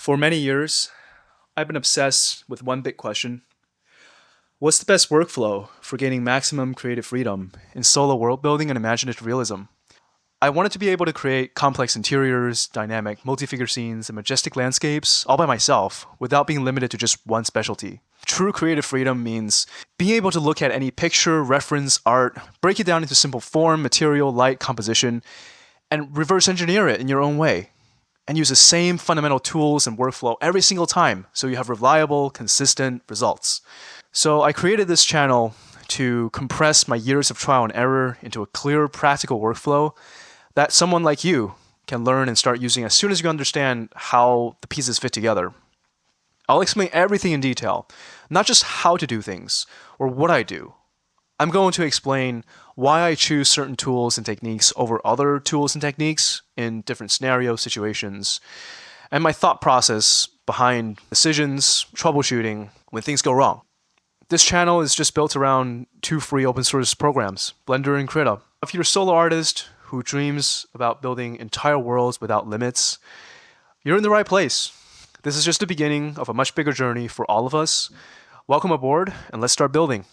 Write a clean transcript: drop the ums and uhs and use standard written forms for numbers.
For many years, I've been obsessed with one big question. What's the best workflow for gaining maximum creative freedom in solo world building and imaginative realism? I wanted to be able to create complex interiors, dynamic multi-figure scenes, and majestic landscapes all by myself without being limited to just one specialty. True creative freedom means being able to look at any picture, reference, art, break it down into simple form, material, light, composition, and reverse engineer it in your own way and use the same fundamental tools and workflow every single time so you have reliable, consistent results. So I created this channel to compress my years of trial and error into a clear, practical workflow that someone like you can learn and start using as soon as you understand how the pieces fit together. I'll explain everything in detail, not just how to do things or what I do. I'm going to explain why I choose certain tools and techniques over other tools and techniques in different scenario situations, and my thought process behind decisions, troubleshooting when things go wrong. This channel is just built around two free open source programs, Blender and Krita. If you're a solo artist who dreams about building entire worlds without limits, you're in the right place. This is just the beginning of a much bigger journey for all of us. Welcome aboard, and let's start building.